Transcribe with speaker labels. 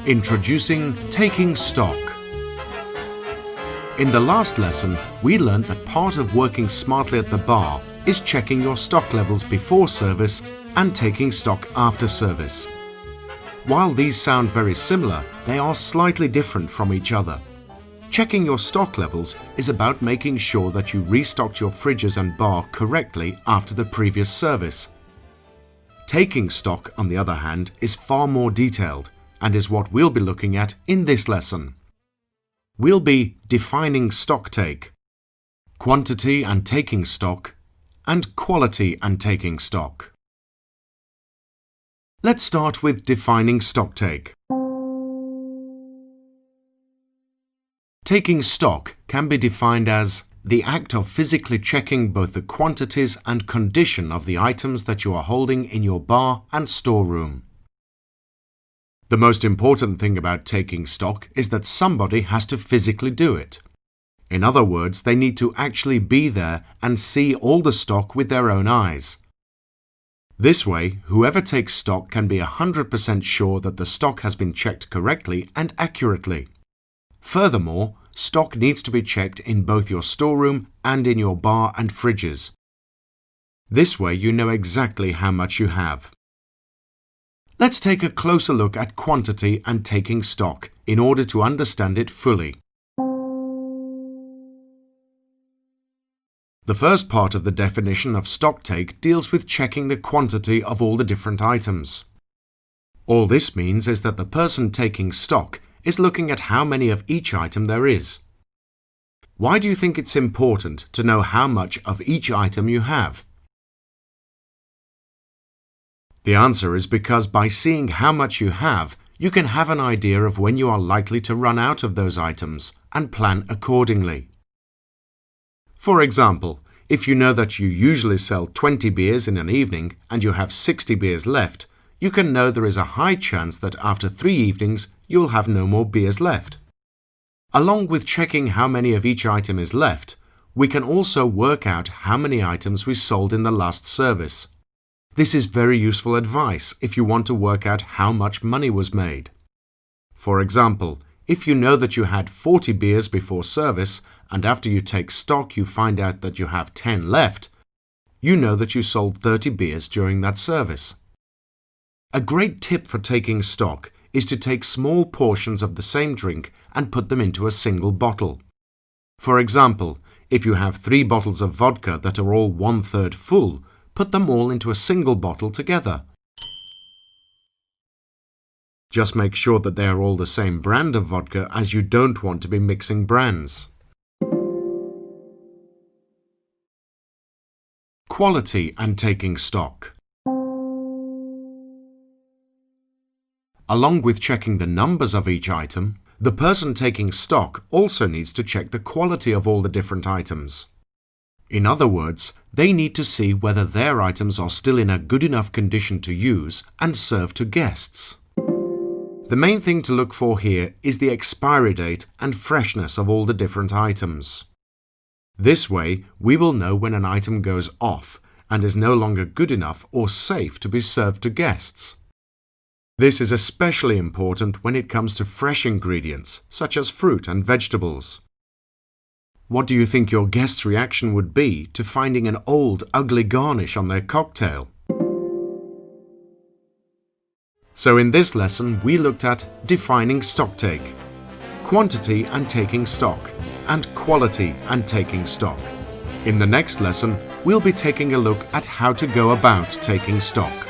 Speaker 1: Introducing taking stock. In the last lesson, we learned that part of working smartly at the bar is checking your stock levels before service and taking stock after service. While these sound very similar, they are slightly different from each other. Checking your stock levels is about making sure that you restocked your fridges and bar correctly after the previous service. Taking stock, on the other hand, is far more detailed and is what we'll be looking at in this lesson. We'll be defining stocktake, quantity and taking stock, and quality and taking stock. Let's start with defining stocktake. Taking stock can be defined as the act of physically checking both the quantities and condition of the items that you are holding in your bar and storeroom. The most important thing about taking stock is that somebody has to physically do it. In other words, they need to actually be there and see all the stock with their own eyes. This way, whoever takes stock can be 100% sure that the stock has been checked correctly and accurately. Furthermore, stock needs to be checked in both your storeroom and in your bar and fridges. This way you know exactly how much you have. Let's take a closer look at quantity and taking stock in order to understand it fully. The first part of the definition of stocktake deals with checking the quantity of all the different items. All this means is that the person taking stock is looking at how many of each item there is. Why do you think it's important to know how much of each item you have? The answer is because by seeing how much you have, you can have an idea of when you are likely to run out of those items and plan accordingly. For example, if you know that you usually sell 20 beers in an evening and you have 60 beers left, you can know there is a high chance that after 3 evenings you'll have no more beers left. Along with checking how many of each item is left, we can also work out how many items we sold in the last service. This is very useful advice if you want to work out how much money was made. For example, if you know that you had 40 beers before service and after you take stock you find out that you have 10 left, you know that you sold 30 beers during that service. A great tip for taking stock is to take small portions of the same drink and put them into a single bottle. For example, if you have 3 bottles of vodka that are all 1/3 full, put them all into a single bottle together. Just make sure that they are all the same brand of vodka, as you don't want to be mixing brands. Quality and taking stock. Along with checking the numbers of each item, the person taking stock also needs to check the quality of all the different items. In other words, they need to see whether their items are still in a good enough condition to use and serve to guests. The main thing to look for here is the expiry date and freshness of all the different items. This way, we will know when an item goes off and is no longer good enough or safe to be served to guests. This is especially important when it comes to fresh ingredients, such as fruit and vegetables. What do you think your guest's reaction would be to finding an old, ugly garnish on their cocktail? So in this lesson, we looked at defining stocktake, quantity and taking stock, and quality and taking stock. In the next lesson, we'll be taking a look at how to go about taking stock.